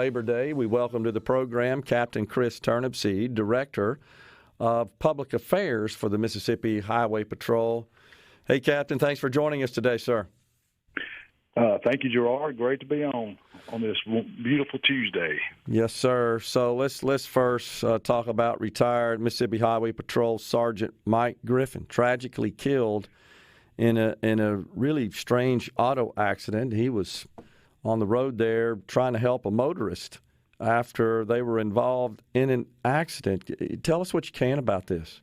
Labor Day, we welcome to the program Captain Criss Turnipseed, Director of Public Affairs for the Mississippi Highway Patrol. Hey, Captain, thanks for joining us today, sir. Thank you, Gerard. Great to be on this beautiful Tuesday. Yes, sir. So let's first talk about retired Mississippi Highway Patrol Sergeant Mike Griffin, tragically killed in a really strange auto accident. He was on the road there trying to help a motorist after they were involved in an accident. Tell us what you can about this.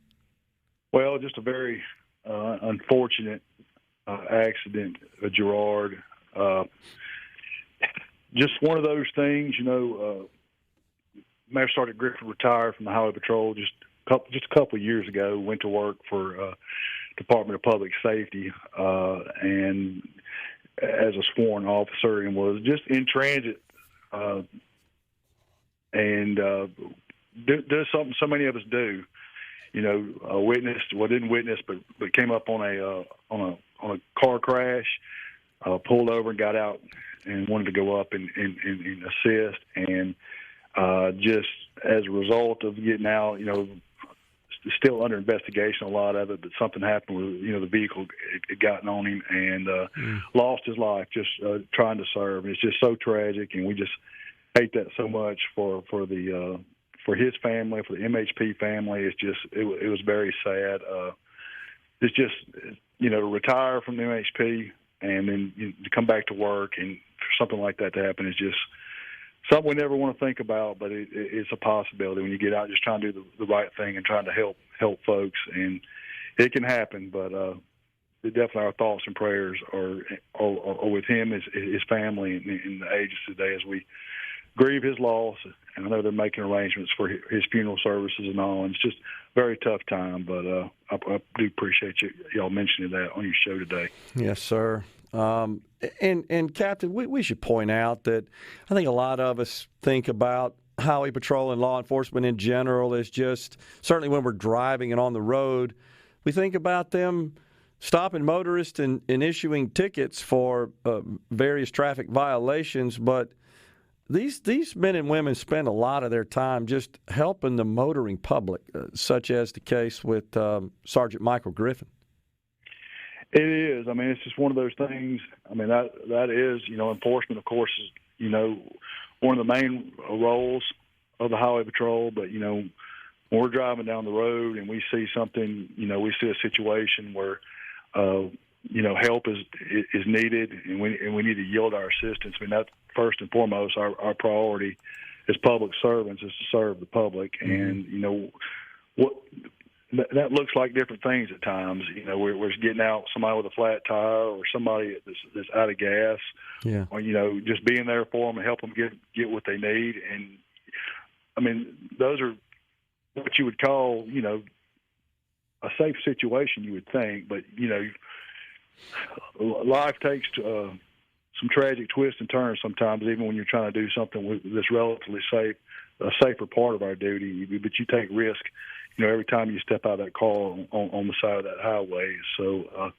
Well, just a very unfortunate accident, Gerard. Just one of those things, Master Sergeant Griffin retired from the Highway Patrol just a couple of years ago, went to work for Department of Public Safety, and as a sworn officer, and was just in transit, and does something so many of us do. Didn't witness, but came up on a car crash, pulled over and got out and wanted to go up and assist, and just as a result of getting out, still under investigation, a lot of it, but something happened with, the vehicle had gotten on him and lost his life just trying to serve. And it's just so tragic, and we just hate that so much for his family, for the MHP family. It's just, it was very sad. It's just, to retire from the MHP and then to come back to work and for something like that to happen is just something we never want to think about, but it's a possibility when you get out just trying to do the right thing and trying to help folks. And it can happen, but definitely our thoughts and prayers are with him, his family, and the ages today as we grieve his loss. And I know they're making arrangements for his funeral services and all. And it's just a very tough time, but I do appreciate y'all mentioning that on your show today. Yes, sir. And Captain, we should point out that I think a lot of us think about Highway Patrol and law enforcement in general as just, certainly when we're driving and on the road, we think about them stopping motorists and issuing tickets for various traffic violations, but these men and women spend a lot of their time just helping the motoring public, such as the case with Sergeant Michael Griffin. It is. I mean, it's just one of those things. I mean, that is, enforcement, of course, is, one of the main roles of the Highway Patrol. But, when we're driving down the road and we see something, we see a situation where, help is needed and we need to yield our assistance. I mean, that's first and foremost our priority as public servants is to serve the public. Mm-hmm. And, that looks like different things at times. We're getting out somebody with a flat tire or somebody that's out of gas, or, just being there for them and help them get what they need. And, I mean, those are what you would call, a safe situation, you would think. But, life takes some tragic twists and turns sometimes, even when you're trying to do something that's relatively safe, a safer part of our duty. But you take risk, every time you step out of that car on the side of that highway. So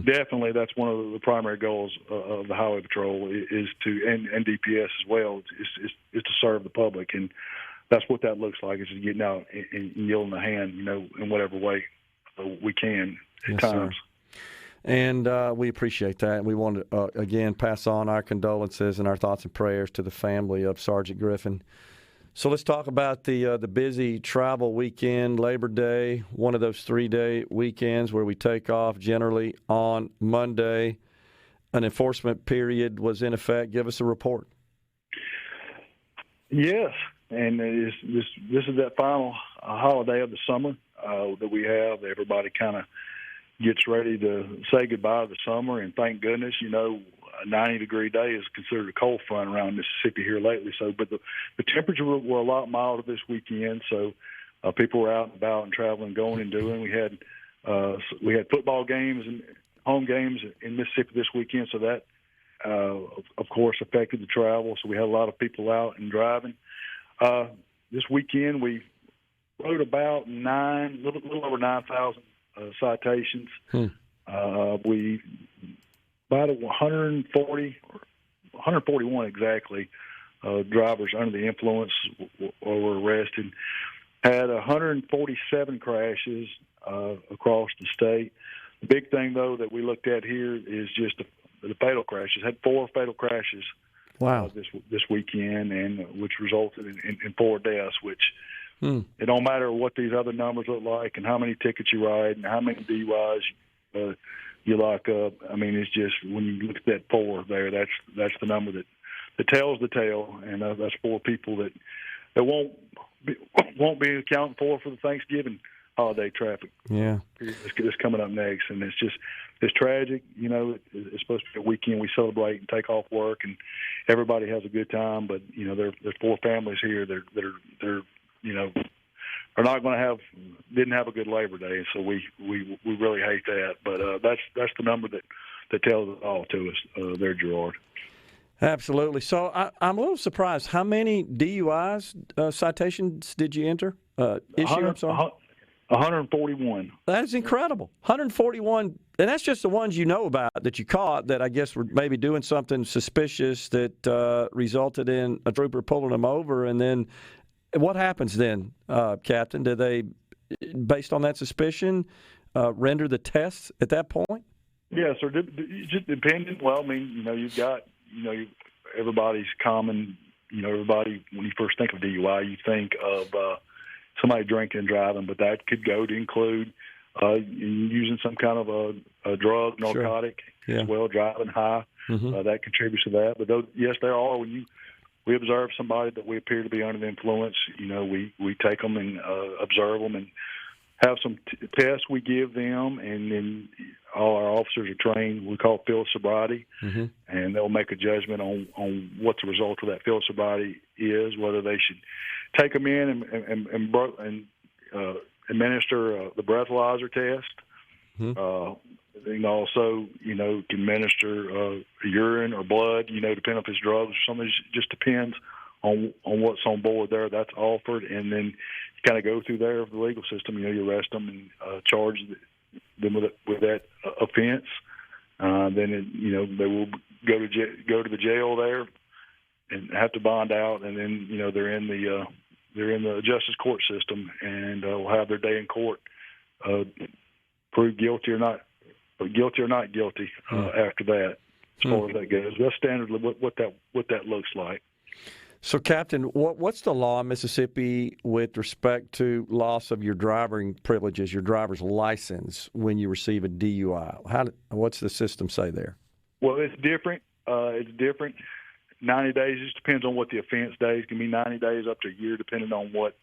definitely that's one of the primary goals of the Highway Patrol is to, and DPS as well, is to serve the public. And that's what that looks like, is just getting out and yielding a hand, in whatever way we can at times. Sir. And we appreciate that. And we want to, again, pass on our condolences and our thoughts and prayers to the family of Sergeant Griffin. So let's talk about the busy travel weekend, Labor Day, one of those 3-day weekends where we take off generally on Monday. An enforcement period was in effect. Give us a report. Yes, and this is that final holiday of the summer that we have. Everybody kind of gets ready to say goodbye to the summer, and thank goodness, a 90-degree day is considered a cold front around Mississippi here lately. So, but the temperatures were a lot milder this weekend, so people were out and about and traveling, going and doing. We had football games and home games in Mississippi this weekend, so that of course affected the travel. So we had a lot of people out and driving. This weekend we wrote about little over 9,000 citations. We about 141 exactly drivers under the influence were arrested. Had 147 crashes across the state. The big thing, though, that we looked at here is just the fatal crashes. Had 4 fatal crashes. Wow. This weekend, and which resulted in 4 deaths. Which it don't matter what these other numbers look like, and how many tickets you ride, and how many DUIs you lock up. I mean, it's just when you look at that 4 there, that's the number that tells the tale, and that's 4 people that won't be accounted for the Thanksgiving holiday traffic. Yeah, it's coming up next, and it's tragic. You know, it's supposed to be a weekend we celebrate and take off work, and everybody has a good time. But you know, there's 4 families here that are you know, are not going to didn't have a good Labor Day, so we really hate that. But that's the number that tells it all to us there, Gerard. Absolutely. So I'm a little surprised. How many DUIs citations did you issue? I'm sorry. 141. That is incredible. 141, and that's just the ones you know about that you caught that I guess were maybe doing something suspicious that resulted in a trooper pulling them over. And then what happens then, Captain? Do they, based on that suspicion, render the tests at that point? Yeah, so just depending. Well, I mean, you know, you've got, you know, everybody's common, you know, everybody, when you first think of DUI, you think of somebody drinking and driving, but that could go to include using some kind of a drug, narcotic, sure. Yeah. as well, driving high. Mm-hmm. That contributes to that. But those, yes, there are. When we observe somebody that we appear to be under the influence, you know, we take them and observe them and have some tests we give them, and then all our officers are trained. We call it field sobriety, mm-hmm. and they'll make a judgment on what the result of that field sobriety is, whether they should take them in and administer the breathalyzer test. Mm-hmm. And also, you know, can administer urine or blood, you know, depending on if it's drugs or something. It just depends on what's on board there. That's offered, and then you kind of go through there the legal system. You know, you arrest them and charge them with that offense. Then you know, they will go to the jail there and have to bond out, and then you know they're in the justice court system, and will have their day in court, proved guilty or not guilty after that. As far as that goes, that's standard what that looks like. So, Captain, what's the law in Mississippi with respect to loss of your driving privileges, your driver's license, when you receive a DUI? What's the system say there? Well, it's different. 90 days just depends on what the offense days can be. 90 days up to a year, depending on what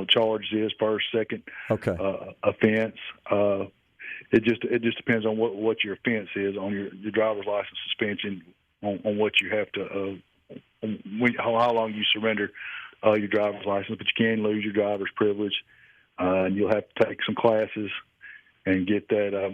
charge is, first, second offense. It just depends on what your offense is on your driver's license suspension. On what you have to, how long you surrender your driver's license, but you can lose your driver's privilege, and you'll have to take some classes and get that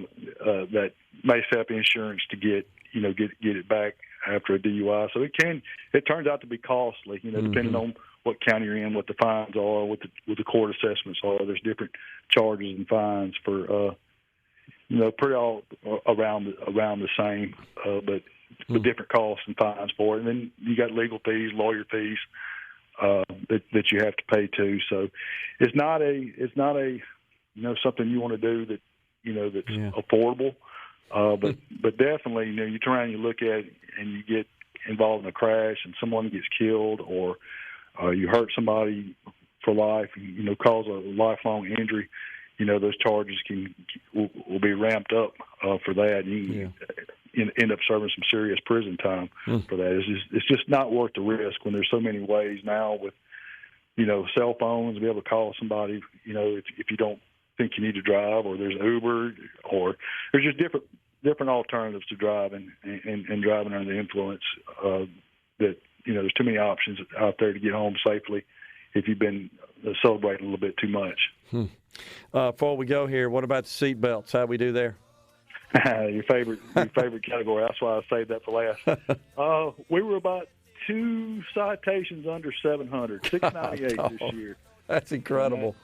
MHP insurance to get it back after a DUI. So it turns out to be costly, you know, mm-hmm. depending on what county you're in, what the fines are, what the court assessments are. There's different charges and fines for, you know, pretty all around the same, but with different costs and fines for it. And then you got legal fees, lawyer fees that you have to pay too. So it's not a you know, something you want to do that, you know, that's affordable. But definitely, you know, you turn around and you look at it and you get involved in a crash and someone gets killed, or you hurt somebody for life, you know, cause a lifelong injury. You know, those charges will be ramped up for that. You end up serving some serious prison time for that. It's just not worth the risk when there's so many ways now with, you know, cell phones to be able to call somebody, you know, if you don't think you need to drive, or there's Uber, or there's just different alternatives to driving and driving under the influence. That, you know, there's too many options out there to get home safely if you've been celebrating a little bit too much. Before we go here, what about the seat belts? How do we do there? Your favorite category. That's why I saved that for last. We were about 2 citations under 700, 698 this year. That's incredible.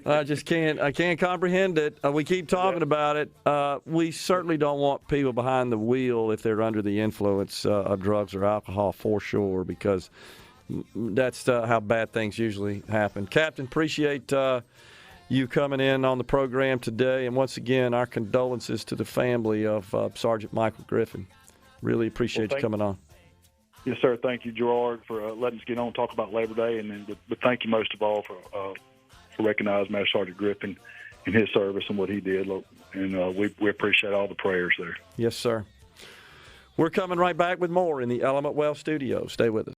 I just can't. I can't comprehend it. We keep talking about it. We certainly don't want people behind the wheel if they're under the influence of drugs or alcohol, for sure, because that's how bad things usually happen. Captain, appreciate you coming in on the program today, and once again, our condolences to the family of Sergeant Michael Griffin. Really appreciate you coming on. Yes, sir. Thank you, Gerard, for letting us get on and talk about Labor Day, but thank you most of all for recognizing Master Sergeant Griffin and his service and what he did, and we appreciate all the prayers there. Yes, sir. We're coming right back with more in the Element Well studio. Stay with us.